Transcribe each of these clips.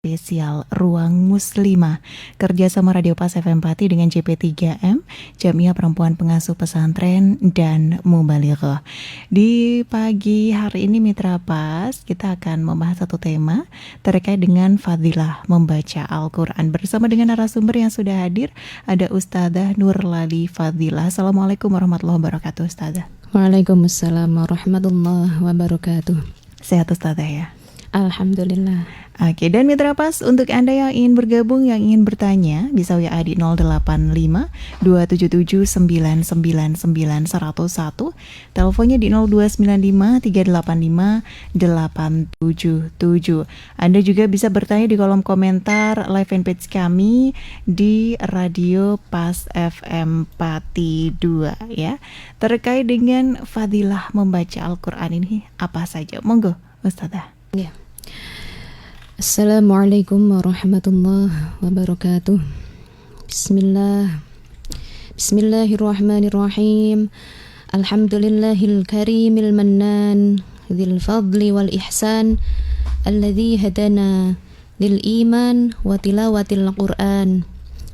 spesial Ruang Muslimah kerjasama Radio Pas FM Pati dengan JP3M, Jamiah Perempuan Pengasuh Pesantren dan Mubalighah. Di pagi hari ini Mitra Pas, kita akan membahas satu tema terkait dengan fadilah membaca Al-Quran. Bersama dengan narasumber yang sudah hadir, ada Ustadzah Nurlali Fadilah. Assalamualaikum warahmatullahi wabarakatuh, Ustadzah. Waalaikumsalam warahmatullahi wabarakatuh. Sehat Ustadzah ya? Alhamdulillah. Oke, dan Mitra Pas, untuk Anda yang ingin bergabung, yang ingin bertanya, bisa WA di 085 277 999 101, teleponnya di 0295 385 877. Anda juga bisa bertanya di kolom komentar live fanpage kami di Radio Pas FM Pati 2 ya. Terkait dengan fadilah membaca Al-Quran ini apa saja? Monggo Ustadzah. Ya. Assalamualaikum warahmatullahi wabarakatuh. Bismillahirrahmanirrahim. Alhamdulillahil karimil mannan dzil fadli wal ihsan alladzi hadana lil iman wa tilawatil Qur'an.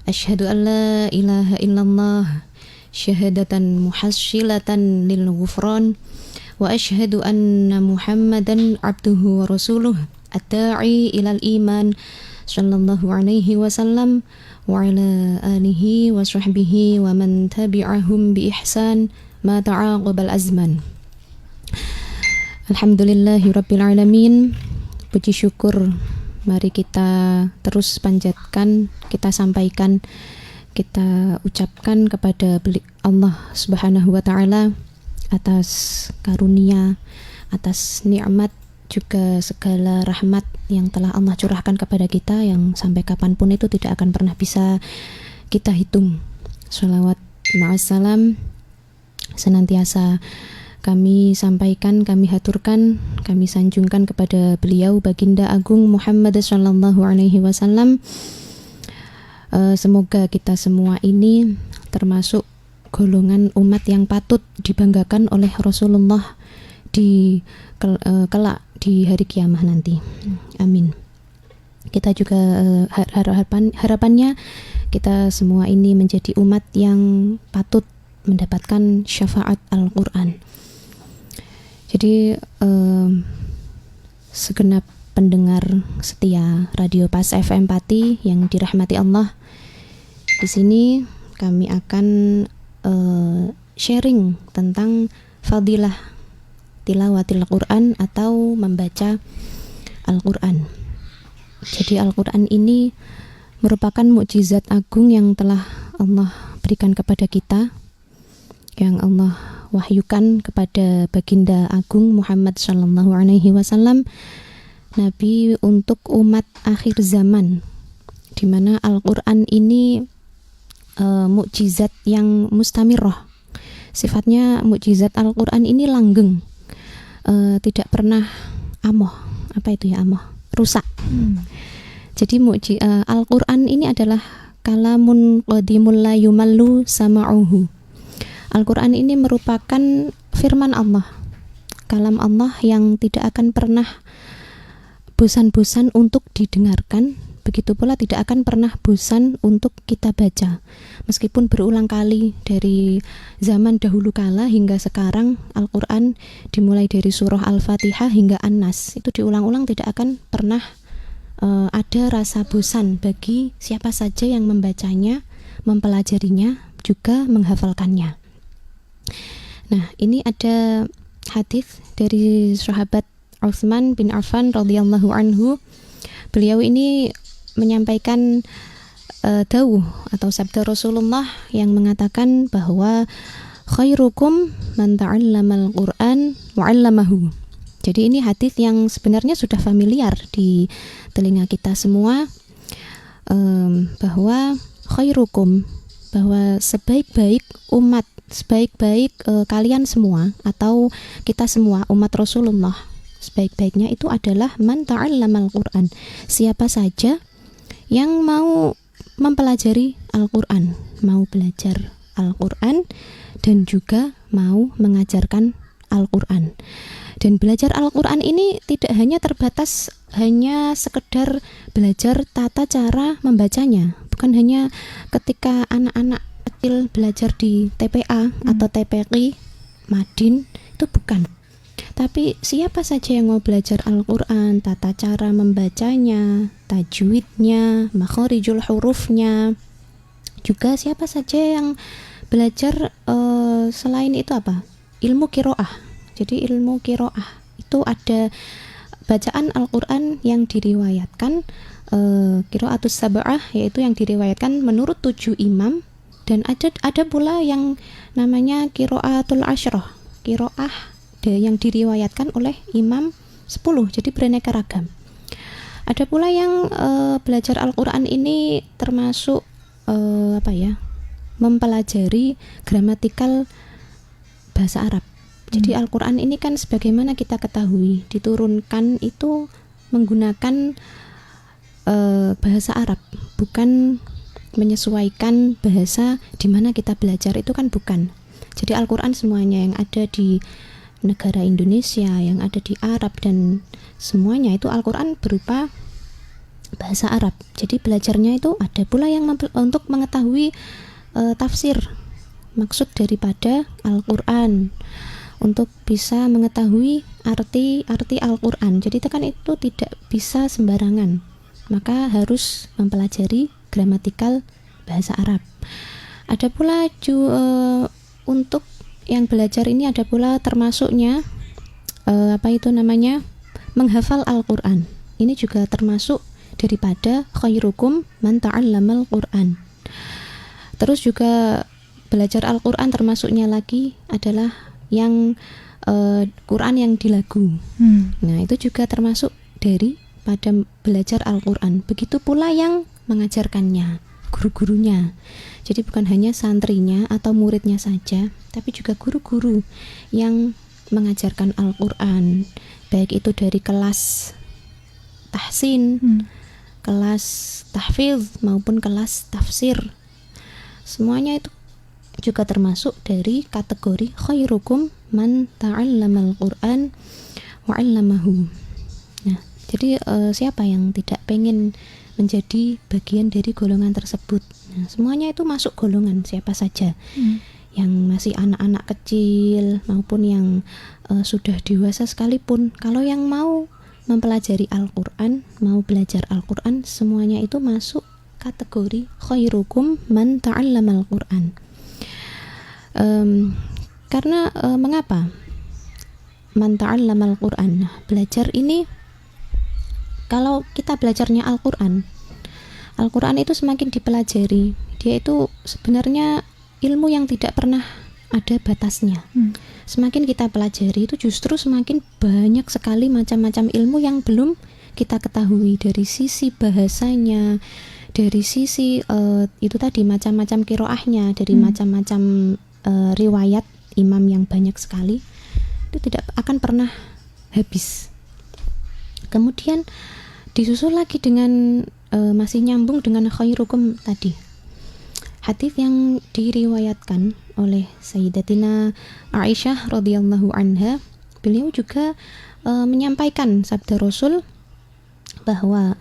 Asyhadu an la ilaha illallah syahadatan muhassilatan lil ghufran wa asyhadu anna Muhammadan abduhu wa rasuluh ad-da'i ilal iman sallallahu alaihi wasallam wa ala alihi wa sahbihi wa man tabi'ahum bi ihsan ma ta'aqabal azman. Alhamdulillahi rabbil alamin. Puji syukur mari kita terus panjatkan, kita sampaikan, kita ucapkan kepada Allah Subhanahu wa taala atas karunia, atas nikmat, juga segala rahmat yang telah Allah curahkan kepada kita, yang sampai kapanpun itu tidak akan pernah bisa kita hitung. Sholawat ma'assalam senantiasa kami sampaikan, kami haturkan, kami sanjungkan kepada beliau Baginda Agung Muhammad sallallahu alaihi wasallam. Semoga kita semua ini termasuk golongan umat yang patut dibanggakan oleh Rasulullah di kelak di hari kiamah nanti. Amin. Kita juga harapannya kita semua ini menjadi umat yang patut mendapatkan syafaat Al-Quran. Jadi segenap pendengar setia Radio Pas FM Pati yang dirahmati Allah, di sini kami akan sharing tentang fadilah tilawatil Quran atau membaca Al-Quran. Jadi Al-Quran ini merupakan mukjizat agung yang telah Allah berikan kepada kita, yang Allah wahyukan kepada Baginda Agung Muhammad sallallahu alaihi wasallam, Nabi untuk umat akhir zaman, di mana Al-Quran ini mukjizat yang mustamirah. Sifatnya mukjizat Al-Quran ini langgeng, tidak pernah amoh. Apa itu ya amoh? Rusak. Jadi Al-Quran ini adalah kalamun qadimul la yumallu sama'uhu. Al-Quran ini merupakan firman Allah, kalam Allah yang tidak akan pernah bosan-bosan untuk didengarkan. Begitu pula tidak akan pernah bosan untuk kita baca. Meskipun berulang kali dari zaman dahulu kala hingga sekarang, Al-Quran dimulai dari surah Al-Fatihah hingga An-Nas, itu diulang-ulang, tidak akan pernah ada rasa bosan bagi siapa saja yang membacanya, mempelajarinya, juga menghafalkannya. Nah, ini ada hadis dari sahabat Utsman bin Affan radhiyallahu anhu. Beliau ini menyampaikan dawuh atau sabda Rasulullah yang mengatakan bahwa khairukum man ta'allamal Qur'an wa 'allamahu. Jadi ini hadis yang sebenarnya sudah familiar di telinga kita semua, bahwa khairukum, bahwa sebaik-baik umat, sebaik-baik kalian semua atau kita semua umat Rasulullah, sebaik-baiknya itu adalah man ta'allamal Qur'an, siapa saja yang mau mempelajari Al-Quran, mau belajar Al-Quran dan juga mau mengajarkan Al-Quran. Dan belajar Al-Quran ini tidak hanya terbatas hanya sekedar belajar tata cara membacanya. Bukan hanya ketika anak-anak kecil belajar di TPA atau TPQ, Madin, itu bukan. Tapi siapa saja yang mau belajar Al-Quran, tata cara membacanya, tajwidnya, makhorijul hurufnya, juga siapa saja yang belajar selain itu apa? Ilmu qiraah. Jadi ilmu qiraah itu ada bacaan Al-Quran yang diriwayatkan qiraatus sab'ah, yaitu yang diriwayatkan menurut 7 imam, dan ada pula yang namanya qiraatul asyrah, qiraah yang diriwayatkan oleh imam 10, jadi beraneka ragam. Ada pula yang belajar Al-Quran ini termasuk mempelajari gramatikal bahasa Arab. Jadi Al-Quran ini kan sebagaimana kita ketahui diturunkan itu menggunakan bahasa Arab, bukan menyesuaikan bahasa di mana kita belajar, itu kan bukan. Jadi Al-Quran semuanya yang ada di negara Indonesia, yang ada di Arab, dan semuanya itu Al-Quran berupa bahasa Arab. Jadi belajarnya itu ada pula yang untuk mengetahui tafsir, maksud daripada Al-Quran, untuk bisa mengetahui arti Al-Quran. Jadi itu tidak bisa sembarangan, maka harus mempelajari gramatikal bahasa Arab. Ada pula untuk yang belajar ini ada pula termasuknya menghafal Al-Quran. Ini juga termasuk daripada khairukum man ta'allamal Quran. Terus juga belajar Al-Quran termasuknya lagi adalah yang Quran yang dilagu. Nah, itu juga termasuk dari pada belajar Al-Quran. Begitu pula yang mengajarkannya, guru-gurunya. Jadi bukan hanya santrinya atau muridnya saja, tapi juga guru-guru yang mengajarkan Al-Quran, baik itu dari kelas tahsin, kelas tahfidz maupun kelas tafsir. Semuanya itu juga termasuk dari kategori khairukum man ta'allamal Qur'an wa 'allamahu. Nah, jadi siapa yang tidak pengen menjadi bagian dari golongan tersebut? Nah, semuanya itu masuk golongan siapa saja. Yang masih anak-anak kecil maupun yang sudah dewasa sekalipun, kalau yang mau mempelajari Al-Quran, mau belajar Al-Quran, semuanya itu masuk kategori khairukum man ta'allamal Qur'an. Karena mengapa man ta'allamal Qur'an? Nah, belajar ini, kalau kita belajarnya Al-Quran itu semakin dipelajari, dia itu sebenarnya ilmu yang tidak pernah ada batasnya. Semakin kita pelajari itu justru semakin banyak sekali macam-macam ilmu yang belum kita ketahui, dari sisi bahasanya, dari sisi itu tadi macam-macam qiraahnya, dari macam-macam riwayat imam yang banyak sekali, itu tidak akan pernah habis. Kemudian disusul lagi dengan masih nyambung dengan khairukum tadi, hadis yang diriwayatkan oleh Sayyidatina Aisyah radhiyallahu anha. Beliau juga menyampaikan sabda Rasul bahwa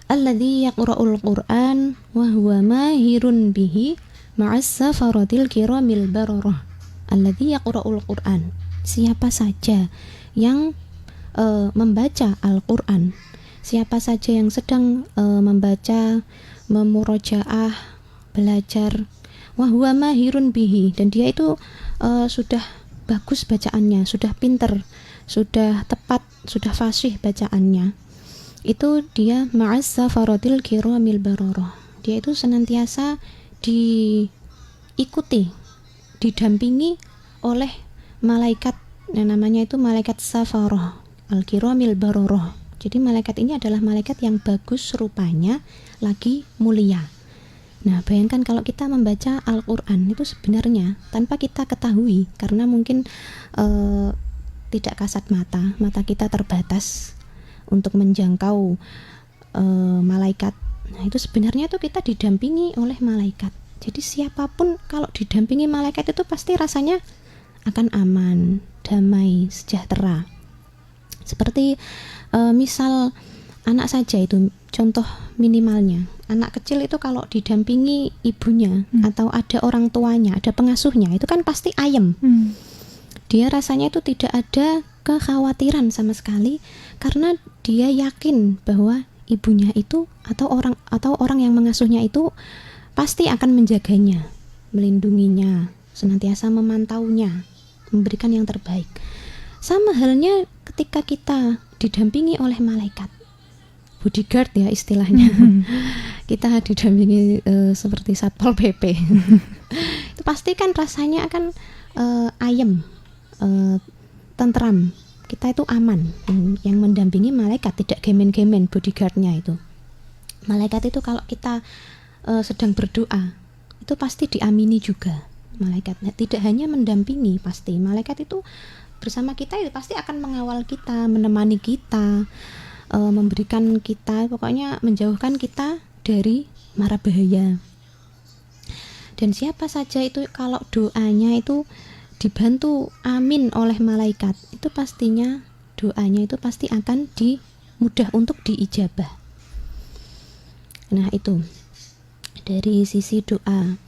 alladzi yaqra'ul Qur'an wa huwa mahirun bihi ma'as safaratil kiramil bararah. Alladzi yaqra'ul Qur'an, siapa saja yang membaca Al-Qur'an, siapa saja yang sedang membaca, memurajaah, belajar, wa huwa mahirun bihi, dan dia itu sudah bagus bacaannya, sudah pinter, sudah tepat, sudah fasih bacaannya, itu dia ma'as safaratil kiramil bararah, dia itu senantiasa diikuti, didampingi oleh malaikat yang namanya itu malaikat safarah al-kiramil bararah. Jadi malaikat ini adalah malaikat yang bagus rupanya, lagi mulia. Nah, bayangkan kalau kita membaca Al-Quran itu sebenarnya tanpa kita ketahui, karena mungkin tidak kasat mata kita terbatas untuk menjangkau malaikat. Nah, itu sebenarnya tuh kita didampingi oleh malaikat. Jadi siapapun kalau didampingi malaikat itu pasti rasanya akan aman, damai, sejahtera. Seperti misal anak saja itu contoh minimalnya. Anak kecil itu kalau didampingi ibunya atau ada orang tuanya, ada pengasuhnya, itu kan pasti ayem. Dia rasanya itu tidak ada kekhawatiran sama sekali karena dia yakin bahwa ibunya itu atau orang yang mengasuhnya itu pasti akan menjaganya, melindunginya, senantiasa memantaunya, memberikan yang terbaik. Sama halnya ketika kita didampingi oleh malaikat, bodyguard ya istilahnya. Kita didampingi seperti Satpol PP. Itu pasti kan rasanya akan ayem, tentram. Kita itu aman. Yang mendampingi malaikat, tidak gemen-gemen bodyguardnya itu. Malaikat itu kalau kita sedang berdoa, itu pasti diamini juga malaikatnya. Tidak hanya mendampingi, pasti malaikat itu bersama kita itu pasti akan mengawal kita, menemani kita, memberikan kita, pokoknya menjauhkan kita dari mara bahaya. Dan siapa saja itu kalau doanya itu dibantu amin oleh malaikat, itu pastinya doanya itu pasti akan mudah untuk diijabah. Nah itu dari sisi doa.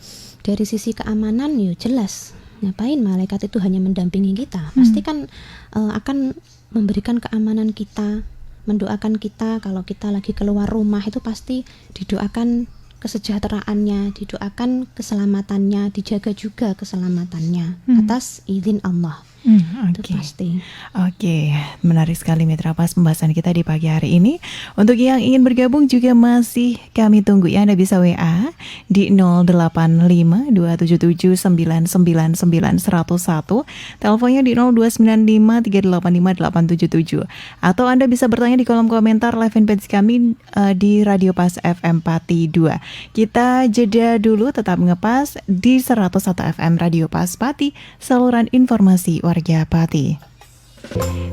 Dari sisi keamanan ya jelas, ngapain malaikat itu hanya mendampingi kita, pasti kan akan memberikan keamanan kita, mendoakan kita. Kalau kita lagi keluar rumah itu pasti didoakan kesejahteraannya, didoakan keselamatannya, dijaga juga keselamatannya atas izin Allah. Itu pasti. Oke, menarik sekali Mitra Pas pembahasan kita di pagi hari ini. Untuk yang ingin bergabung juga masih kami tunggu ya. Anda bisa WA di 085277999101, teleponnya di 0295385877, atau Anda bisa bertanya di kolom komentar live fanpage kami di Radio Pas FM Pati 2. Kita jeda dulu, tetap ngepas di 101 FM Radio Pas Pati, saluran informasi warga Pati.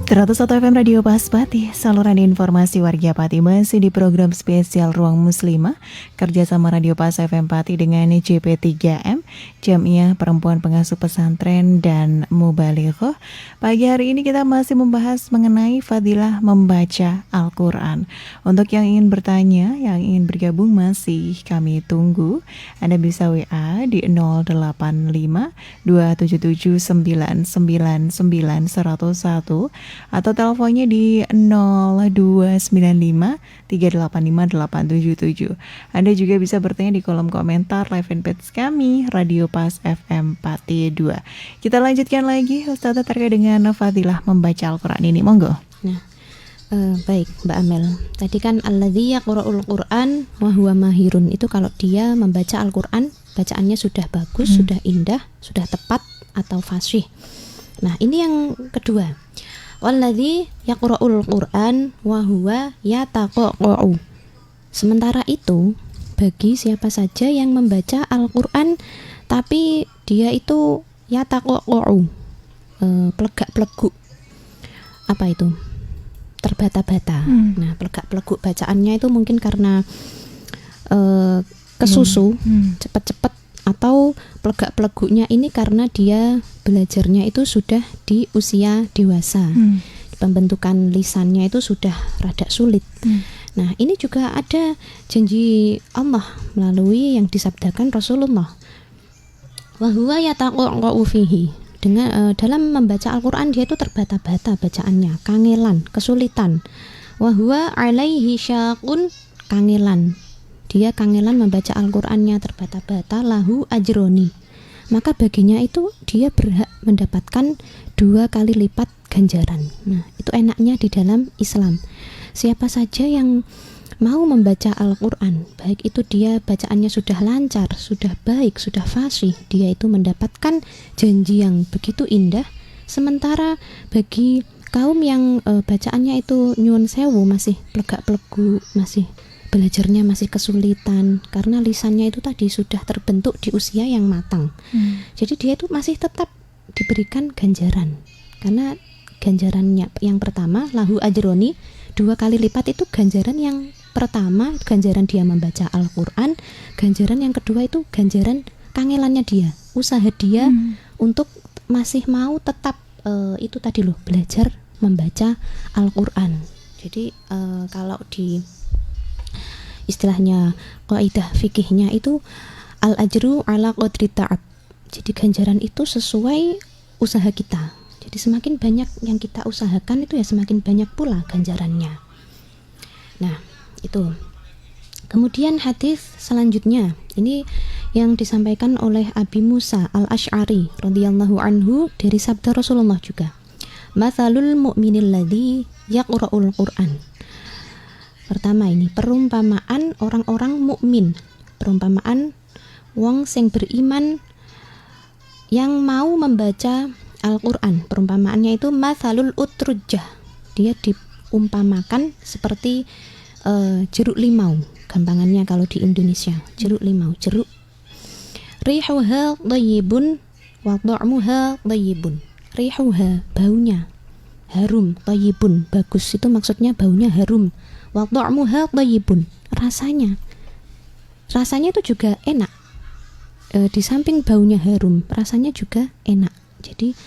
101 FM Radio Pas Pati, saluran informasi warga Pati, masih di program spesial Ruang Muslimah kerjasama Radio Pas FM Pati dengan JP3M, Jamiah Perempuan Pengasuh Pesantren dan Mubalighah. Pagi hari ini kita masih membahas mengenai fadilah membaca Al-Quran. Untuk yang ingin bertanya, yang ingin bergabung masih kami tunggu. Anda bisa WA di 085277999101, atau teleponnya di 0295385877. Anda juga bisa bertanya di kolom komentar live fanpage kami Radio Pas FM Pati 2. Kita lanjutkan lagi Ustazah terkait dengan fadilah membaca Al-Quran ini, monggo. Nah, baik Mbak Amel. Tadi kan alladzi yaqra'ul Qur'an wa huwa mahirun, itu kalau dia membaca Al-Quran bacaannya sudah bagus, sudah indah, sudah tepat atau fasih. Nah, ini yang kedua. Walladzi yaqra'ul Qur'an wa huwa yataqa'u. Sementara itu, bagi siapa saja yang membaca Al-Quran tapi dia itu yataqa'u, pelegak-peleguk. Apa itu? Terbata-bata. Nah, pelegak-peleguk bacaannya itu mungkin karena kesusu, cepat-cepat, atau pelegak-peleguknya ini karena dia belajarnya itu sudah di usia dewasa. Pembentukan lisannya itu sudah rada sulit. Nah, ini juga ada janji Allah melalui yang disabdakan Rasulullah. Wa huwa yataqa'u fihi. Dengan dalam membaca Al-Qur'an dia itu terbata-bata bacaannya, kangelan, kesulitan. Wa huwa 'alaihi syaqun, kangelan. Dia kangelan membaca Al-Qur'annya terbata-bata, lahu ajroni. Maka baginya itu dia berhak mendapatkan 2 kali lipat ganjaran. Nah, itu enaknya di dalam Islam. Siapa saja yang mau membaca Al-Qur'an, baik itu dia bacaannya sudah lancar, sudah baik, sudah fasih, dia itu mendapatkan janji yang begitu indah. Sementara bagi kaum yang bacaannya itu nyuwun sewu, masih plegak-pelegu, masih belajarnya masih kesulitan karena lisannya itu tadi sudah terbentuk di usia yang matang. Jadi dia itu masih tetap diberikan ganjaran. Karena ganjarannya yang pertama lahu ajroni, 2 kali lipat itu ganjaran yang pertama, ganjaran dia membaca Al-Qur'an. Ganjaran yang kedua itu ganjaran kangelannya dia, usaha dia untuk masih mau tetap itu tadi loh, belajar membaca Al-Qur'an. Jadi kalau di istilahnya kaidah fikihnya itu al-ajru ala qadri ta'ab. Jadi ganjaran itu sesuai usaha kita. Jadi semakin banyak yang kita usahakan itu ya semakin banyak pula ganjarannya. Nah, itu. Kemudian hadis selanjutnya ini yang disampaikan oleh Abi Musa Al-Asy'ari radhiyallahu anhu dari sabda Rasulullah juga. Matsalul mu'minil ladzi yaqra'ul Qur'an. Pertama ini perumpamaan orang-orang mukmin. Perumpamaan wong sing beriman yang mau membaca Al-Qur'an. Perumpamaannya itu matsalul utrujah. Dia diumpamakan seperti jeruk limau. Gampangannya kalau di Indonesia, jeruk limau, jeruk. Rihuha thayyibun wa ta'muha thayyibun. Rihuha, baunya harum, thayyibun, bagus, itu maksudnya baunya harum. Wa ta'muha thayyibun, rasanya itu juga enak. Di samping baunya harum, rasanya juga enak. Jadi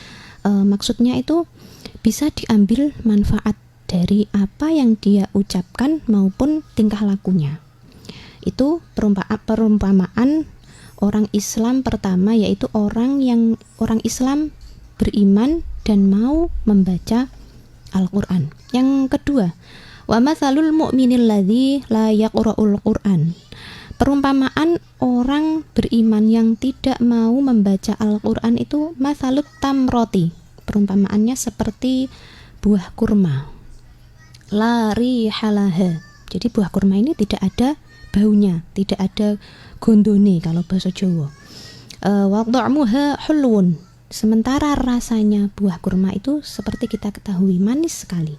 maksudnya itu bisa diambil manfaat dari apa yang dia ucapkan maupun tingkah lakunya. Itu perumpamaan orang Islam pertama, yaitu orang Islam beriman dan mau membaca Al-Qur'an. Yang kedua, wa matsalul mu'minil ladzi la yaqra'ul Qur'an. Perumpamaan orang beriman yang tidak mau membaca Al-Qur'an itu matsalut tamroti. Perumpamaannya seperti buah kurma. La rihalaha. Jadi buah kurma ini tidak ada baunya, tidak ada gondone kalau bahasa Jawa. Wa ta'muha hulwun. Sementara rasanya buah kurma itu seperti kita ketahui manis sekali.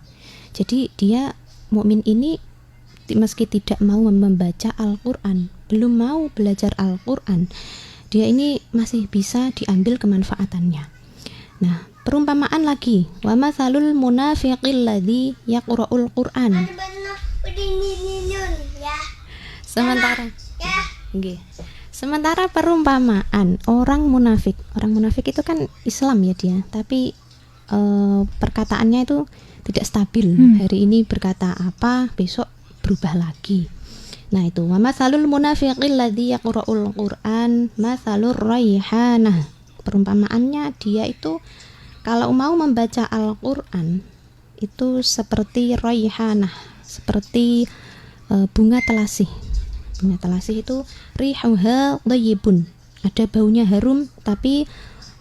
Jadi dia mukmin ini meski tidak mau membaca Al-Qur'an, belum mau belajar Al-Qur'an, dia ini masih bisa diambil kemanfaatannya. Nah, perumpamaan lagi, wa matsalul munafiqil ladzi yaqra'ul Qur'an. Sementara perumpamaan orang munafik itu kan Islam ya dia, tapi perkataannya itu tidak stabil. Hari ini berkata apa, besok berubah lagi. Nah itu, wa matsalul munafiqil ladzi yaqra'ul Qur'an matsalur raihanah. Perumpamaannya dia itu kalau mau membaca Al-Qur'an itu seperti raihanah, seperti bunga telasih. Bunga telasih itu rihuha thayyibun, ada baunya harum, tapi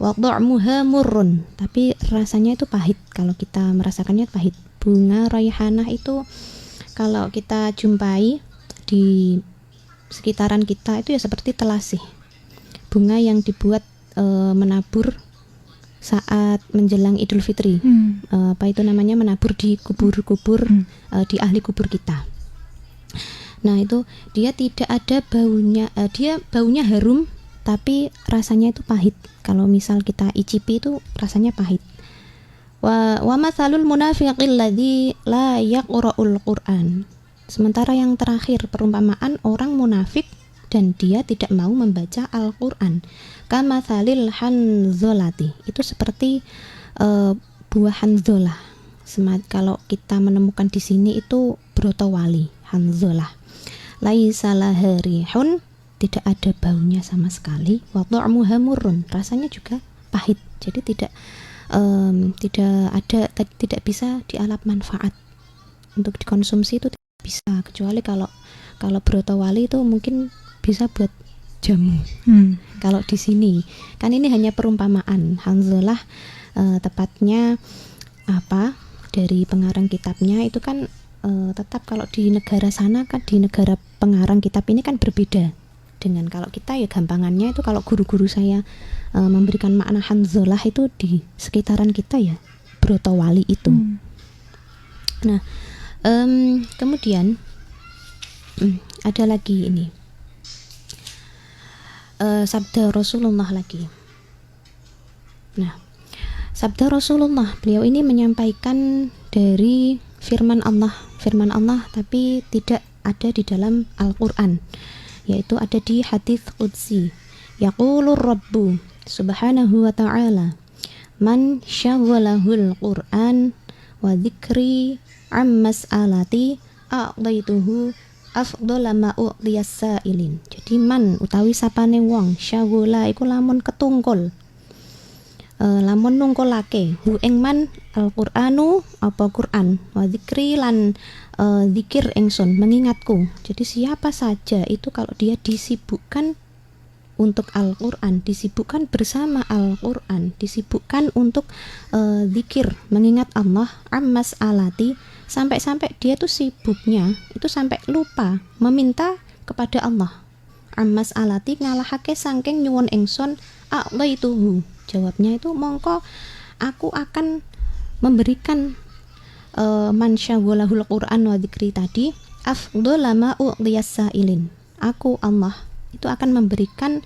wa ta'muha murrun, tapi rasanya itu pahit. Kalau kita merasakannya pahit. Bunga raihanah itu kalau kita jumpai di sekitaran kita itu ya seperti telasih, bunga yang dibuat menabur saat menjelang Idul Fitri. Apa itu namanya, menabur di kubur-kubur, di ahli kubur kita. Nah itu dia tidak ada baunya, dia baunya harum tapi rasanya itu pahit. Kalau misal kita icipi itu rasanya pahit. Wa matsalul munafiqil ladzi la yaqra'ul Qur'an. Sementara yang terakhir perumpamaan orang munafik dan dia tidak mau membaca Al-Qur'an. Kamatsalil hanzolati. Itu seperti buah hanzolah. Kalau kita menemukan di sini itu brotowali, hanzolah. Laisa laha rihun, tidak ada baunya sama sekali. Wa ta'muha murrun, rasanya juga pahit. Jadi tidak bisa dialap manfaat untuk dikonsumsi, itu tidak bisa, kecuali kalau brotowali itu mungkin bisa buat jamu. Kalau di sini kan ini hanya perumpamaan. Hanzalah tepatnya apa dari pengarang kitabnya itu kan tetap kalau di negara sana kan, di negara pengarang kitab ini kan berbeda dengan kalau kita ya. Gampangannya itu kalau guru-guru saya memberikan makna hanzalah itu di sekitaran kita ya brotowali itu. Nah kemudian ada lagi ini sabda Rasulullah lagi. Nah sabda Rasulullah, beliau ini menyampaikan dari firman Allah tapi tidak ada di dalam Al-Qur'an, yaitu ada di hadits qudsi. Yaqulur Rabbu subhanahu wa ta'ala man syaghalahul Qur'an wa dzikri ammas'alati a'daituhu afdhala ma u'diyas sa'ilin. Jadi man utawi sapane wong syagula iku lamun ketungkul, lamun nungkulake hu ing man Al-Qur'anu apa Qur'an, wa dzikri lan zikir ingsun mengingatku. Jadi siapa saja itu kalau dia disibukkan untuk Al-Qur'an, disibukkan bersama Al-Qur'an, disibukkan untuk zikir mengingat Allah, ammas alati, sampai-sampai dia tuh sibuknya itu sampai lupa meminta kepada Allah. Ammas alati ngalahake saking nyuwun ingsun a'daituhu. Jawabnya itu mongko aku akan memberikan man syaghalahul Qur'an wa dzikri tadi afdhala ma u'diyas sa'ilin. Aku Allah itu akan memberikan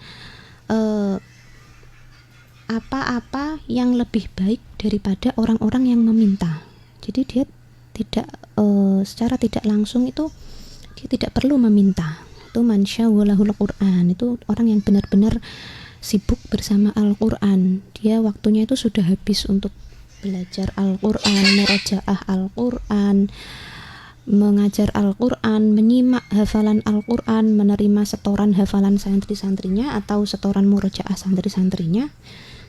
apa-apa yang lebih baik daripada orang-orang yang meminta. Jadi dia tidak secara tidak langsung itu dia tidak perlu meminta. Itu man syaghalahul Qur'an, itu orang yang benar-benar sibuk bersama Al-Qur'an. Dia waktunya itu sudah habis untuk belajar Al-Qur'an, murajaah Al-Qur'an, mengajar Al-Qur'an, menyimak hafalan Al-Qur'an, menerima setoran hafalan santri-santrinya atau setoran murajaah santri-santrinya,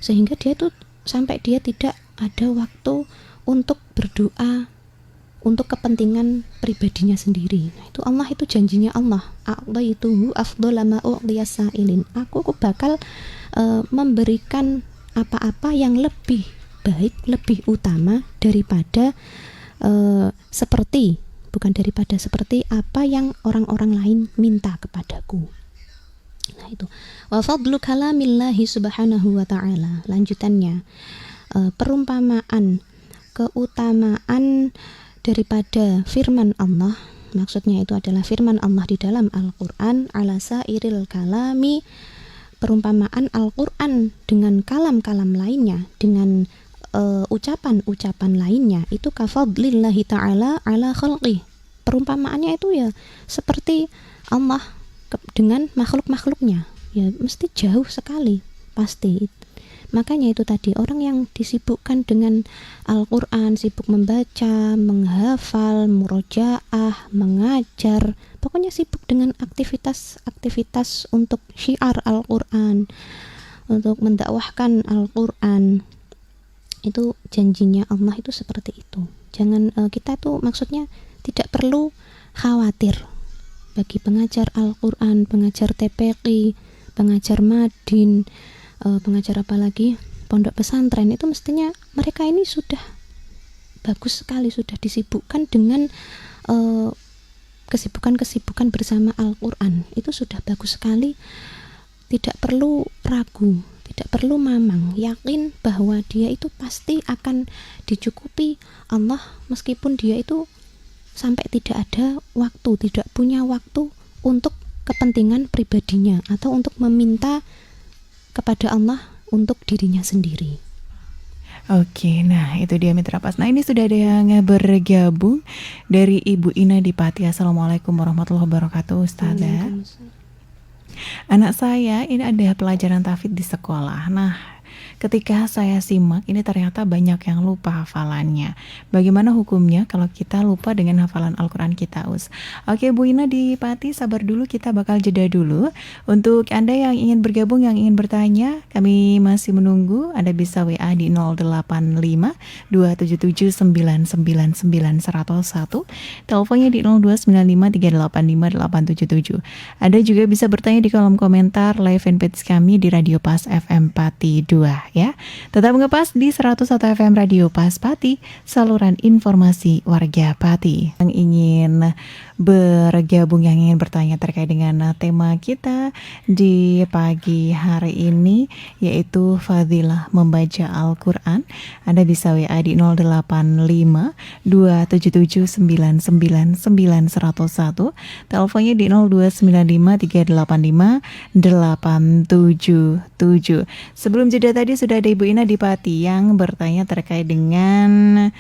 sehingga dia itu sampai dia tidak ada waktu untuk berdoa untuk kepentingan pribadinya sendiri. Nah, itu Allah, itu janjinya Allah. A'daituhu afdhala ma u'diyas sa'ilin. Aku bakal memberikan apa-apa yang lebih baik, lebih utama daripada seperti apa yang orang-orang lain minta kepadaku. Nah, itu. Wa fadlu kalamillahi subhanahu wa ta'ala. Lanjutannya, perumpamaan keutamaan daripada firman Allah, maksudnya itu adalah firman Allah di dalam Al-Qur'an, ala sairil kalami, perumpamaan Al-Qur'an dengan kalam-kalam lainnya, dengan ucapan-ucapan lainnya, itu kafadlillahi ta'ala ala khalqih. Perumpamaannya itu ya seperti Allah dengan makhluk-makhluknya, ya mesti jauh sekali pasti. Makanya itu tadi, orang yang disibukkan dengan Al-Qur'an, sibuk membaca, menghafal, murojaah, mengajar, pokoknya sibuk dengan aktivitas untuk syiar Al-Qur'an, untuk mendakwahkan Al-Qur'an. Itu janjinya Allah itu seperti itu. Jangan kita tuh maksudnya tidak perlu khawatir bagi pengajar Al-Qur'an, pengajar TPQ, pengajar Madin, pengajar apa lagi, pondok pesantren, itu mestinya mereka ini sudah bagus sekali, sudah disibukkan dengan kesibukan-kesibukan bersama Al-Qur'an. Itu sudah bagus sekali, tidak perlu ragu, tidak perlu mamang, yakin bahwa dia itu pasti akan dicukupi Allah, meskipun dia itu sampai tidak ada waktu, tidak punya waktu untuk kepentingan pribadinya atau untuk meminta kepada Allah untuk dirinya sendiri. Oke, nah itu dia Mitra Pas. Nah, ini sudah ada yang bergabung dari Ibu Ina di Pati. Assalamualaikum warahmatullahi wabarakatuh, Ustazah. Anak saya ini ada pelajaran tahfidz di sekolah. Nah, ketika saya simak, ini ternyata banyak yang lupa hafalannya. Bagaimana hukumnya kalau kita lupa dengan hafalan Al-Quran kita, Us? Oke, Bu Ina di Pati, sabar dulu, kita bakal jeda dulu. Untuk Anda yang ingin bergabung, yang ingin bertanya, kami masih menunggu. Anda bisa WA di 085 277 999 101. Teleponnya di 0295 385 877. Anda juga bisa bertanya di kolom komentar live fanpage kami di Radio Pas FM Pati 2. Ya, tetap ngepas di 101 FM Radio Pas Pati, saluran informasi warga Pati. Yang ingin bergabung, yang ingin bertanya terkait dengan tema kita di pagi hari ini, yaitu fadilah membaca Al-Quran, Anda bisa WA di 085 277 999 101, teleponnya di 0295 385 877. Sebelum jeda tadi sudah ada Ibu Ina di Pati yang bertanya terkait dengan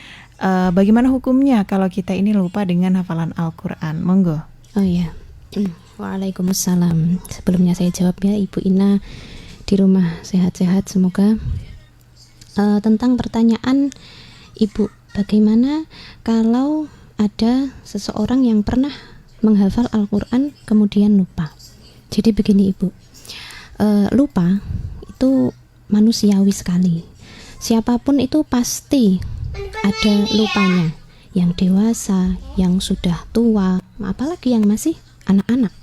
bagaimana hukumnya kalau kita ini lupa dengan hafalan Al-Quran. Monggo. Oh iya. Waalaikumsalam. Sebelumnya saya jawab ya, Ibu Ina di rumah sehat-sehat semoga. Tentang pertanyaan Ibu Bagaimana kalau ada seseorang yang pernah menghafal Al-Quran kemudian lupa? Jadi begini Ibu, lupa itu manusiawi sekali. Siapapun itu pasti ada lupanya, yang dewasa, yang sudah tua, apalagi yang masih anak-anak.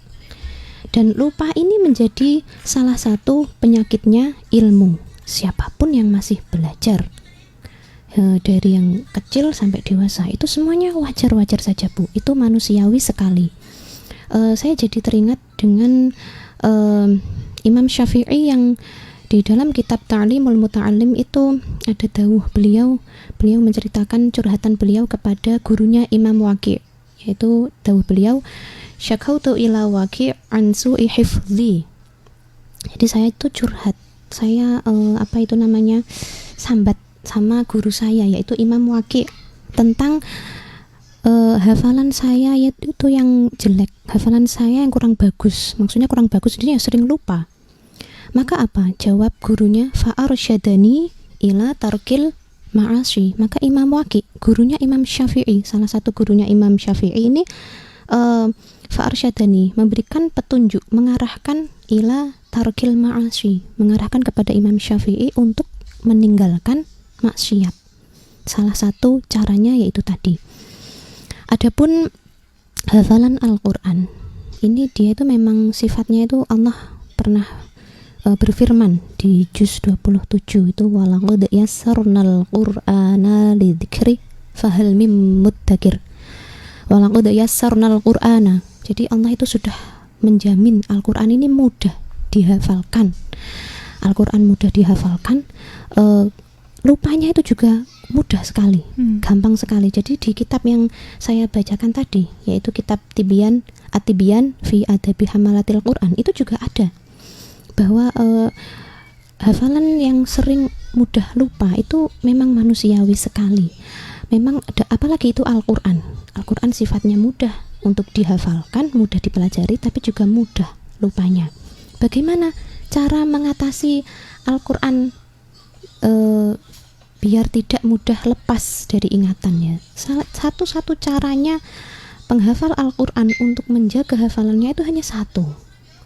Dan lupa ini menjadi salah satu penyakitnya ilmu. Siapapun yang masih belajar, dari yang kecil sampai dewasa, itu semuanya wajar-wajar saja Bu. Itu manusiawi sekali. Saya jadi teringat dengan Imam Syafi'i yang di dalam kitab Ta'limul Muta'allim itu ada dawuh beliau menceritakan curhatan beliau kepada gurunya Imam Waqi', yaitu dawuh beliau, syakautu ila Waqi' an su'i hifdzi. Jadi saya itu curhat, saya sambat sama guru saya yaitu Imam Waqi' tentang hafalan saya itu yang jelek, hafalan saya yang kurang bagus. Maksudnya kurang bagus jadi sering lupa. Maka apa? Jawab gurunya, fa'arsyadani ila tarkil ma'asyi. Maka Imam Waqi', gurunya Imam Syafi'i, salah satu gurunya Imam Syafi'i ini fa'arsyadani, memberikan petunjuk, mengarahkan ila tarkil ma'asyi, mengarahkan kepada Imam Syafi'i untuk meninggalkan maksiat. Salah satu caranya yaitu tadi. Adapun hafalan Al-Quran, ini dia itu memang sifatnya itu Allah pernah berfirman di juz 27 itu, walaqad yassarnal qur'ana lidzikri fahal mim muddakir. Walaqad yassarnal qur'ana. Jadi Allah itu sudah menjamin Al-Quran ini mudah dihafalkan. Al-Quran mudah dihafalkan, lupanya itu juga mudah sekali, gampang sekali. Jadi di kitab yang saya bacakan tadi, yaitu kitab At-Tibyan fi Adabi Hamalatil Quran, itu juga ada bahwa hafalan yang sering mudah lupa itu memang manusiawi sekali. Memang apalagi itu Al-Quran. Al-Quran sifatnya mudah untuk dihafalkan, mudah dipelajari, tapi juga mudah lupanya. Bagaimana cara mengatasi Al-Quran biar tidak mudah lepas dari ingatannya? Satu-satu caranya penghafal Al-Quran untuk menjaga hafalannya itu hanya satu,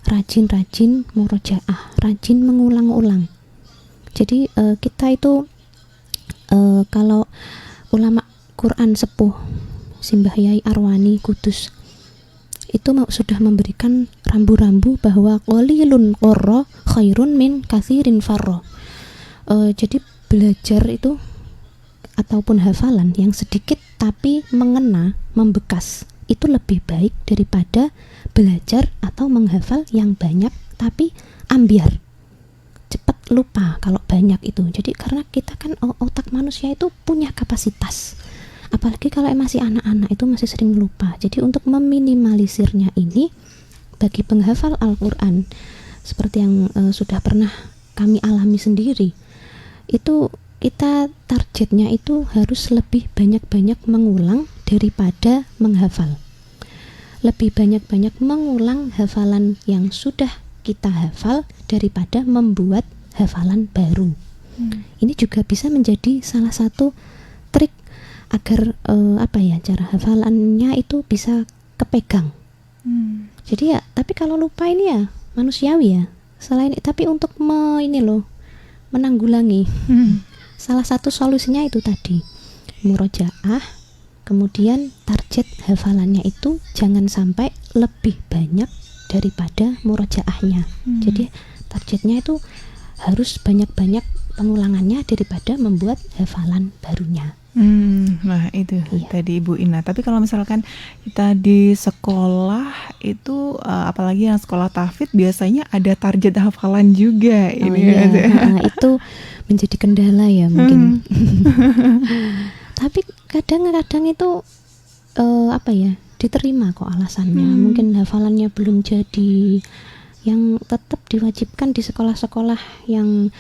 rajin-rajin murojaah, rajin mengulang-ulang. Jadi kita itu kalau ulama Quran sepuh Simbah Yai Arwani Kudus itu sudah memberikan rambu-rambu bahwa qalilun qarra khairun min katsirin farra. Jadi belajar itu ataupun hafalan yang sedikit tapi mengena, membekas, itu lebih baik daripada belajar atau menghafal yang banyak tapi ambiar, cepat lupa kalau banyak itu. Jadi karena kita kan otak manusia itu punya kapasitas, apalagi kalau masih anak-anak itu masih sering lupa. Jadi untuk meminimalisirnya ini, bagi penghafal Al-Quran seperti yang sudah pernah kami alami sendiri, itu kita targetnya itu harus lebih banyak-banyak mengulang daripada menghafal. Lebih banyak-banyak mengulang hafalan yang sudah kita hafal daripada membuat hafalan baru. Ini juga bisa menjadi salah satu trik agar cara hafalannya itu bisa kepegang. Jadi ya, tapi kalau lupa ini ya manusiawi ya. Selain tapi untuk menanggulangi, salah satu solusinya itu tadi murojaah, kemudian target hafalannya itu jangan sampai lebih banyak daripada murojaahnya. Jadi targetnya itu harus banyak-banyak pengulangannya daripada membuat hafalan barunya. Nah itu tadi Ibu Ina. Tapi kalau misalkan kita di sekolah itu apalagi yang sekolah tahfidz biasanya ada target hafalan juga. Itu menjadi kendala ya mungkin. Tapi kadang-kadang itu diterima kok alasannya. Mungkin hafalannya belum jadi. Yang tetap diwajibkan di sekolah-sekolah yang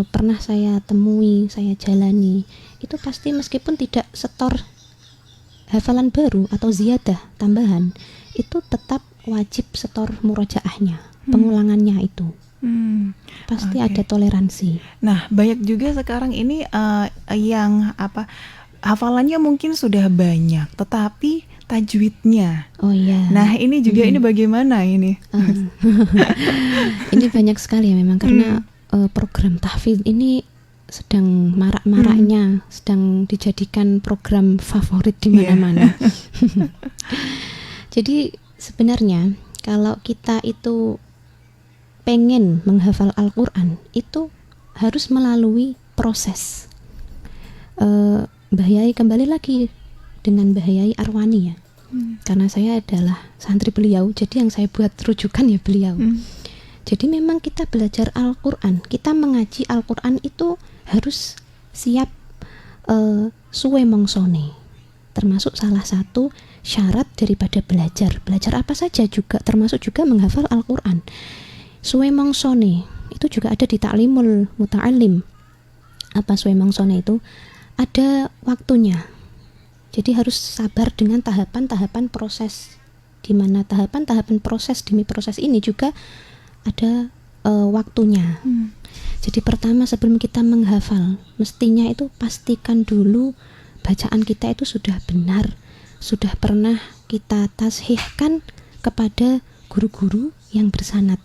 pernah saya temui, saya jalani, itu pasti meskipun tidak setor hafalan baru atau ziyadah tambahan, itu tetap wajib setor murojaahnya, pengulangannya itu. Pasti ada toleransi. Nah, banyak juga sekarang ini yang hafalannya mungkin sudah banyak, tetapi tajwidnya. Oh iya. Nah, ini juga ini bagaimana ini? Ini banyak sekali ya memang karena program tahfidz ini sedang marak-maraknya, sedang dijadikan program favorit di mana-mana. Jadi sebenarnya kalau kita itu pengen menghafal Al-Quran itu harus melalui proses. Bahayai kembali lagi dengan Bahayai Arwani ya. Karena saya adalah santri beliau, jadi yang saya buat rujukan ya beliau. Jadi memang kita belajar Al-Quran, kita mengaji Al-Quran itu harus siap suwe mongsone. Termasuk salah satu syarat daripada belajar. Belajar apa saja juga, termasuk juga menghafal Al-Quran. Suwe mongsone itu juga ada di Ta'limul Muta'allim. Apa suwe mongsone itu? Ada waktunya. Jadi harus sabar dengan tahapan-tahapan proses, di mana tahapan-tahapan proses demi proses ini juga ada waktunya. Jadi pertama sebelum kita menghafal, mestinya itu pastikan dulu bacaan kita itu sudah benar, sudah pernah kita tashihkan kepada guru-guru yang bersanad.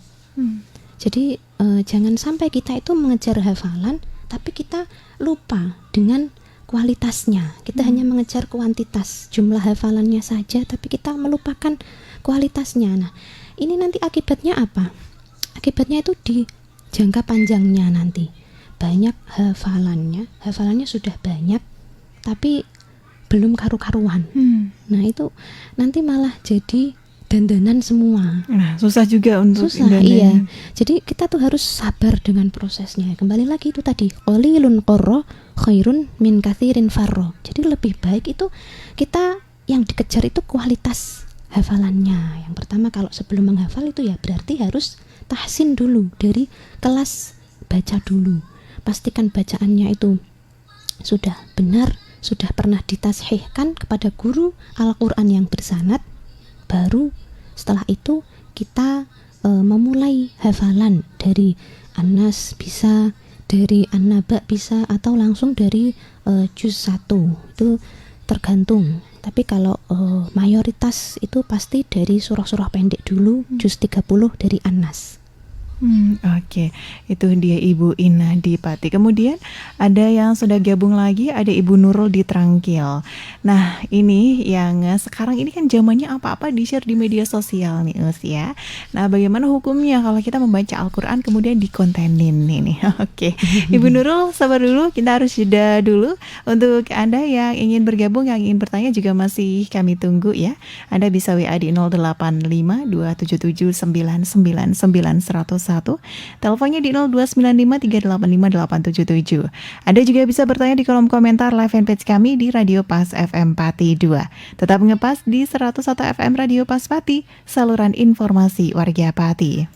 Jadi jangan sampai kita itu mengejar hafalan, tapi kita lupa dengan kualitasnya. Kita hanya mengejar kuantitas, jumlah hafalannya saja, tapi kita melupakan kualitasnya. Nah, ini nanti akibatnya apa? Akibatnya itu di jangka panjangnya nanti. Banyak hafalannya sudah banyak, tapi belum karu-karuan. Nah, itu nanti malah jadi dandanan semua. Nah, susah juga untuk iya. Jadi kita tuh harus sabar dengan prosesnya. Kembali lagi itu tadi, qalilun qarra khairun min katsirin farra. Jadi lebih baik itu kita yang dikejar itu kualitas hafalannya. Yang pertama kalau sebelum menghafal itu ya berarti harus tahsin dulu dari kelas baca dulu. Pastikan bacaannya itu sudah benar, sudah pernah ditashihkan kepada guru Al-Qur'an yang bersanad. Baru setelah itu kita memulai hafalan dari An-Nas bisa, dari An-Naba bisa, atau langsung dari juz 1. Itu tergantung. Tapi kalau mayoritas itu pasti dari surah-surah pendek dulu, juz 30 dari An-Nas. Oke, itu dia Ibu Ina di Pati. Kemudian ada yang sudah gabung lagi, ada Ibu Nurul di Trangkil. Nah, ini yang sekarang ini kan zamannya apa-apa di-share di media sosial nih, Us ya. Nah, bagaimana hukumnya kalau kita membaca Al-Quran kemudian dikontenin ini? Oke, Ibu Nurul sabar dulu, kita harus jeda dulu. Untuk Anda yang ingin bergabung, yang ingin bertanya juga masih kami tunggu ya. Anda bisa WA di 085 277 999 101. Teleponnya di 0295 385 877. Anda juga bisa bertanya di kolom komentar live fanpage kami di Radio Pas FM Pati 2. Tetap ngepas di 101 FM Radio Pas Pati, saluran informasi warga Pati.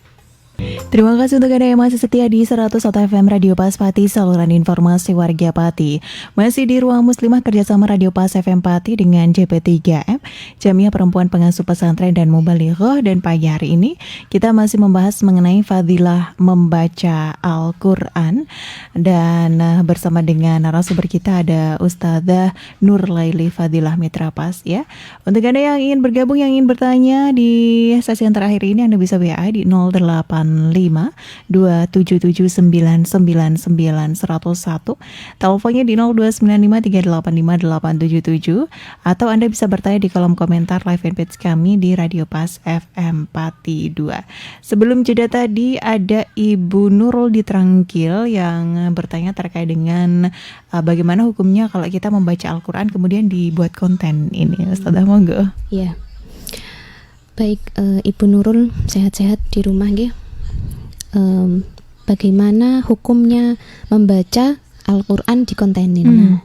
Terima kasih untuk Anda yang masih setia di 101 FM Radio Pas Pati, saluran informasi warga Pati. Masih di Ruang Muslimah kerjasama Radio Pas FM Pati dengan JP3M, Jamiah Perempuan Pengasuh Pesantren dan Mubalighah. Dan pagi hari ini kita masih membahas mengenai fadilah membaca Al-Quran. Dan bersama dengan narasumber kita ada Ustadzah Nur Laili Fadilah Mitra Pas ya. Untuk Anda yang ingin bergabung, yang ingin bertanya di sesi yang terakhir ini, Anda bisa WA di 08 2779999 101. Teleponnya di 0295 385 877. Atau Anda bisa bertanya di kolom komentar live fanpage kami di Radio Pas FM Pati 2. Sebelum jeda tadi ada Ibu Nurul di Trangkil yang bertanya terkait dengan bagaimana hukumnya kalau kita membaca Al-Quran kemudian dibuat konten ini. Ustazah monggo. Iya. Baik, Ibu Nurul sehat-sehat di rumah nggih. Bagaimana hukumnya membaca Al-Quran di kontenin.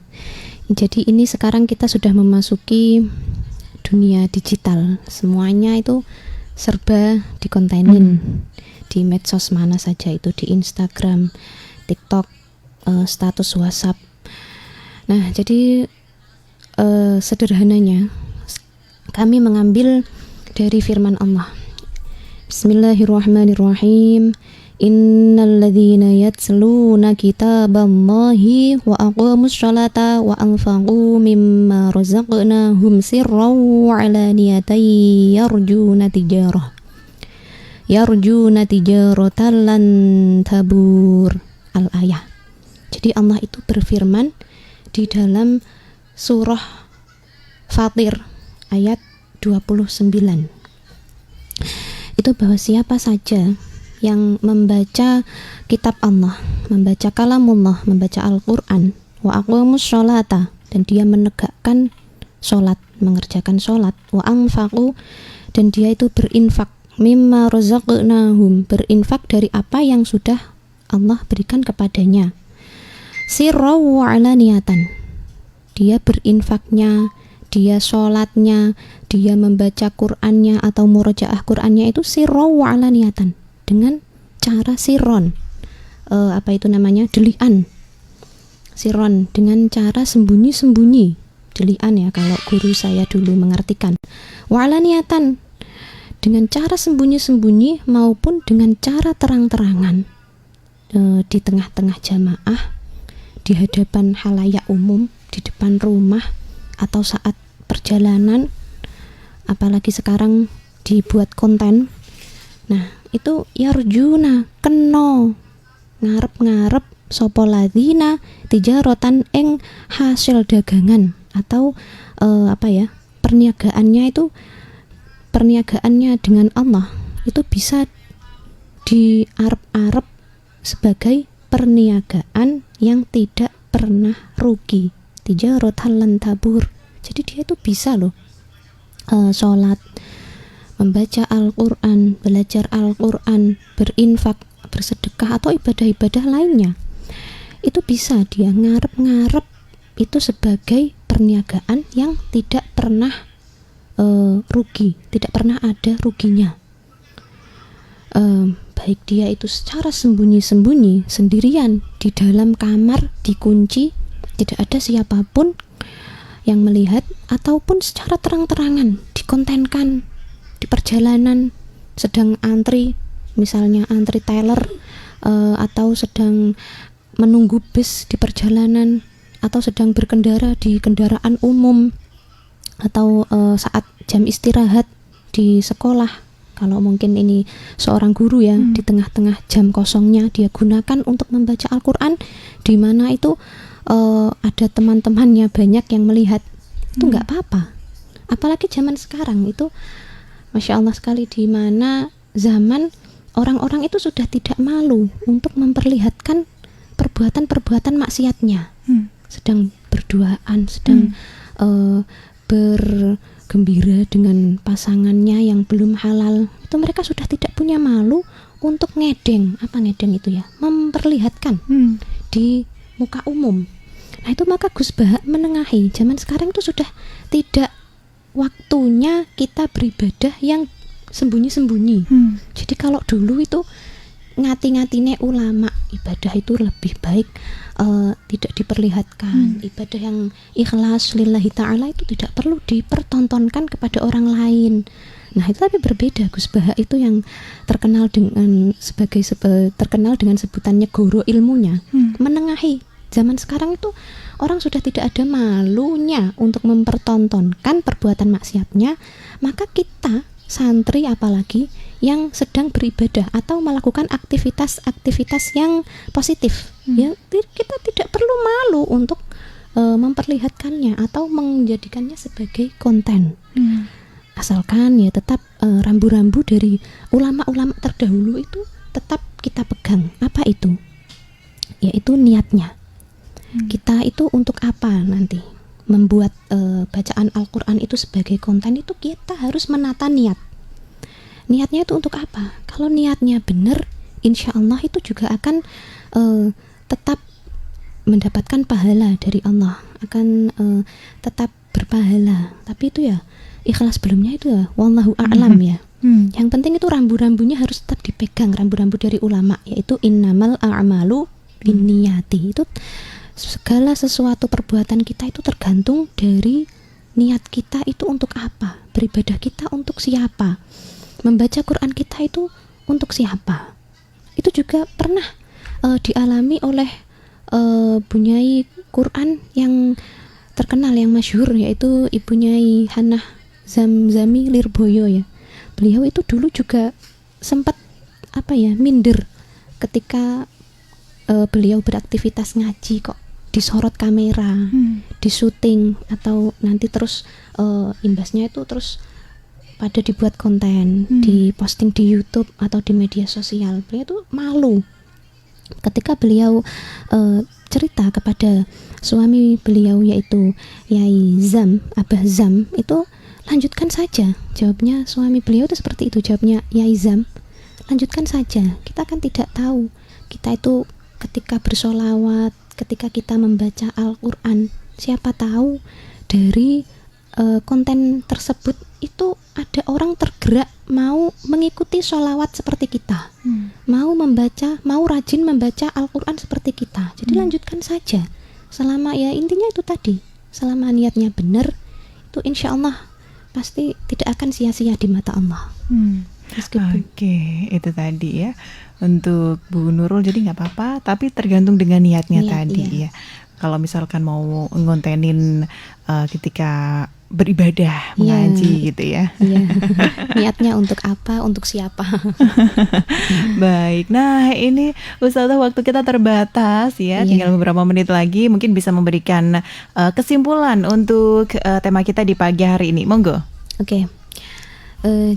Jadi ini sekarang kita sudah memasuki dunia digital. Semuanya itu serba di kontenin. Di medsos mana saja itu, di Instagram, TikTok, status WhatsApp. Nah, jadi sederhananya kami mengambil dari firman Allah. Bismillahirrahmanirrahim. Innalladzina yatluna kitaballahi wa aqamus sholata wa anfaqu mimma razaqnahum sirran wa alaniyatan yarjuna tijaratan lan tabur. Al-ayah. Jadi Allah itu berfirman di dalam surah Fatir ayat 29 itu bahwa siapa saja yang membaca kitab Allah, membaca kalamullah, membaca Al-Quran, wa aqamus sholata, dan dia menegakkan sholat, mengerjakan sholat, wa anfaqu, dan dia itu berinfak, mimma razaqnahum, berinfak dari apa yang sudah Allah berikan kepadanya, sirra wa alaniyatan, dia berinfaknya, dia sholatnya, dia membaca Qur'annya atau murojaah Qur'annya itu sirra wa alaniyatan, dengan cara sirron, delian, sirron, dengan cara sembunyi-sembunyi, delian ya kalau guru saya dulu mengartikan, wa'alaniatan, dengan cara sembunyi-sembunyi maupun dengan cara terang-terangan, di tengah-tengah jamaah, di hadapan halayak umum, di depan rumah, atau saat perjalanan, apalagi sekarang dibuat konten. Nah, itu yarjuna keno ngarep-ngarep sapa ladzina tijaratan ing hasil dagangan atau perniagaannya dengan Allah itu bisa diarep-arep sebagai perniagaan yang tidak pernah rugi, tijaratan lan tabur. Jadi dia itu bisa loh sholat, membaca Al-Quran, belajar Al-Quran, berinfak, bersedekah, atau ibadah-ibadah lainnya. Itu bisa dia ngarep-ngarep itu sebagai perniagaan yang tidak pernah rugi, tidak pernah ada ruginya. Baik dia itu secara sembunyi-sembunyi, sendirian, di dalam kamar, dikunci, tidak ada siapapun yang melihat, ataupun secara terang-terangan, dikontenkan, di perjalanan, sedang antri, misalnya antri teller, atau sedang menunggu bus di perjalanan, atau sedang berkendara di kendaraan umum, atau saat jam istirahat di sekolah. Kalau mungkin ini seorang guru ya, di tengah-tengah jam kosongnya dia gunakan untuk membaca Al-Quran, di mana itu ada teman-temannya banyak yang melihat, itu nggak apa-apa. Apalagi zaman sekarang itu Masya Allah sekali, di mana zaman orang-orang itu sudah tidak malu untuk memperlihatkan perbuatan-perbuatan maksiatnya. Sedang berduaan, sedang bergembira dengan pasangannya yang belum halal, itu mereka sudah tidak punya malu untuk ngedeng. Apa ngedeng itu ya? Memperlihatkan di muka umum. Nah itu maka Gus Baha menengahi, zaman sekarang itu sudah tidak waktunya kita beribadah yang sembunyi-sembunyi. Jadi kalau dulu itu ngati-ngatine ulama, ibadah itu lebih baik tidak diperlihatkan, ibadah yang ikhlas lillahi ta'ala itu tidak perlu dipertontonkan kepada orang lain. Nah itu tapi berbeda. Gus Baha itu yang terkenal dengan terkenal dengan sebutannya guru ilmunya, menengahi. Zaman sekarang itu orang sudah tidak ada malunya untuk mempertontonkan perbuatan maksiatnya, maka kita santri apalagi yang sedang beribadah atau melakukan aktivitas-aktivitas yang positif, ya kita tidak perlu malu untuk memperlihatkannya atau menjadikannya sebagai konten. Asalkan ya tetap rambu-rambu dari ulama-ulama terdahulu itu tetap kita pegang. Apa itu? Yaitu niatnya. Kita itu untuk apa nanti membuat bacaan Al-Quran itu sebagai konten, itu kita harus menata niat. Niatnya itu untuk apa? Kalau niatnya benar, insya Allah itu juga akan tetap mendapatkan pahala dari Allah, akan tetap berpahala. Tapi itu ya ikhlas belumnya itu ya wallahu a'lam ya. Yang penting itu rambu-rambunya harus tetap dipegang, rambu-rambu dari ulama, yaitu innamal a'malu binniyati. Itu segala sesuatu perbuatan kita itu tergantung dari niat kita itu untuk apa, beribadah kita untuk siapa, membaca Quran kita itu untuk siapa. itu juga pernah dialami oleh Bunyai Quran yang terkenal, yang masyhur, yaitu Ibu Nyai Hanah Zamzami Lirboyo ya. Beliau itu dulu juga sempat minder ketika beliau beraktivitas ngaji kok disorot kamera, di syuting, atau nanti terus imbasnya itu terus pada dibuat konten, diposting di YouTube atau di media sosial. Beliau itu malu ketika beliau cerita kepada suami beliau, yaitu Yai Zam, Abah Zam, itu lanjutkan saja. Jawabnya suami beliau itu seperti itu, jawabnya Yai Zam, lanjutkan saja. Kita kan tidak tahu, kita itu ketika bersolawat, ketika kita membaca Al-Quran, siapa tahu dari konten tersebut itu ada orang tergerak mau mengikuti sholawat seperti kita, mau rajin membaca Al-Quran seperti kita. Jadi lanjutkan saja, selama ya intinya itu tadi, selama niatnya benar, itu insya Allah pasti tidak akan sia-sia di mata Allah. Oke, itu tadi ya untuk Bu Nurul. Jadi nggak apa-apa, tapi tergantung dengan niatnya tadi ya. Kalau misalkan mau ngontenin ketika beribadah, mengaji gitu ya. Niatnya untuk apa, untuk siapa. Baik, nah ini Ustazah waktu kita terbatas ya, tinggal beberapa menit lagi, mungkin bisa memberikan kesimpulan untuk tema kita di pagi hari ini, monggo. Oke.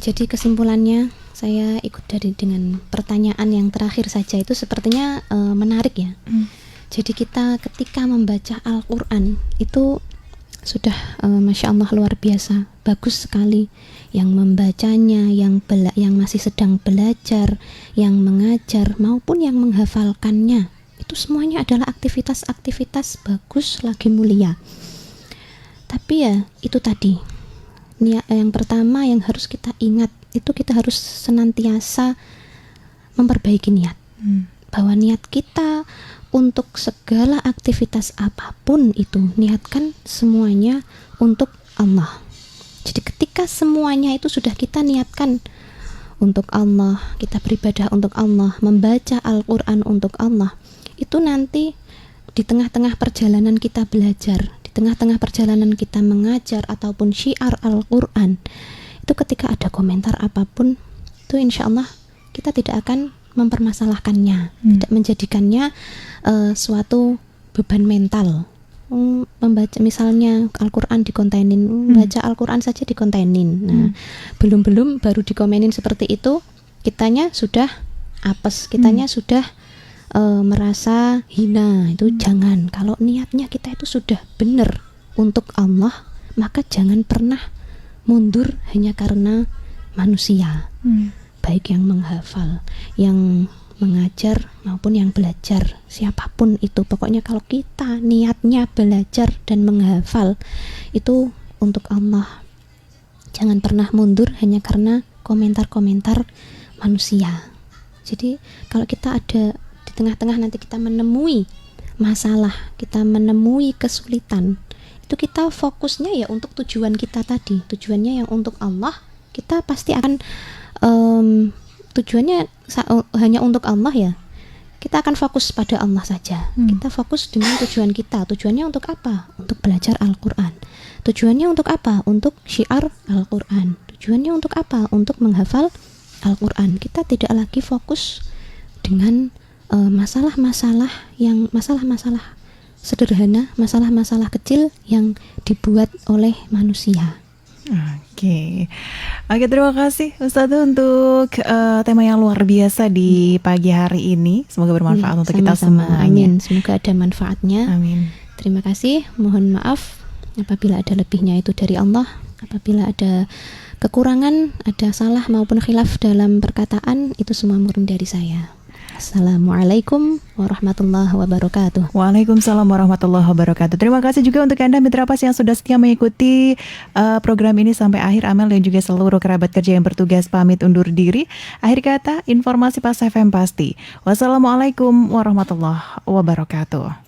Jadi kesimpulannya saya ikut dengan pertanyaan yang terakhir saja, itu sepertinya menarik ya. Jadi kita ketika membaca Al-Quran itu sudah Masya Allah luar biasa, bagus sekali. Yang membacanya, yang masih sedang belajar, yang mengajar maupun yang menghafalkannya, itu semuanya adalah aktivitas-aktivitas bagus, lagi mulia. Tapi ya itu tadi, yang pertama yang harus kita ingat, itu kita harus senantiasa memperbaiki niat. Bahwa niat kita untuk segala aktivitas apapun itu, niatkan semuanya untuk Allah. Jadi ketika semuanya itu sudah kita niatkan untuk Allah, kita beribadah untuk Allah, membaca Al-Quran untuk Allah, itu nanti di tengah-tengah perjalanan kita belajar, di tengah-tengah perjalanan kita mengajar ataupun syiar Al-Quran, itu ketika ada komentar apapun, itu insya Allah kita tidak akan mempermasalahkannya, tidak menjadikannya suatu beban mental. Membaca misalnya Al-Quran dikontenin, baca Al-Quran saja dikontenin. Nah, belum baru dikomenin seperti itu, kitanya sudah apes, kitanya sudah merasa hina. Itu jangan. Kalau niatnya kita itu sudah benar untuk Allah, maka jangan pernah mundur hanya karena manusia. Baik yang menghafal, yang mengajar maupun yang belajar, siapapun itu, pokoknya kalau kita niatnya belajar dan menghafal itu untuk Allah, jangan pernah mundur hanya karena komentar-komentar manusia. Jadi kalau kita ada di tengah-tengah nanti kita menemui masalah, kita menemui kesulitan, itu kita fokusnya ya untuk tujuan kita tadi, tujuannya yang untuk Allah, kita pasti akan tujuannya hanya untuk Allah ya, kita akan fokus pada Allah saja. Kita fokus dengan tujuan kita. Tujuannya untuk apa? Untuk belajar Al-Quran. Tujuannya untuk apa? Untuk syiar Al-Quran. Tujuannya untuk apa? Untuk menghafal Al-Quran. Kita tidak lagi fokus dengan masalah-masalah sederhana, masalah-masalah kecil yang dibuat oleh manusia. Oke, terima kasih Ustazah untuk tema yang luar biasa di pagi hari ini. Semoga bermanfaat untuk kita semuanya. Amin. Semoga ada manfaatnya. Amin. Terima kasih. Mohon maaf apabila ada lebihnya, itu dari Allah. Apabila ada kekurangan, ada salah maupun khilaf dalam perkataan, itu semua murni dari saya. Assalamualaikum warahmatullahi wabarakatuh. Waalaikumsalam warahmatullahi wabarakatuh. Terima kasih juga untuk Anda Mitra Pas yang sudah setia mengikuti program ini sampai akhir. Amel dan juga seluruh kerabat kerja yang bertugas pamit undur diri. Akhir kata, informasi Pas FM pasti. Wassalamualaikum warahmatullahi wabarakatuh.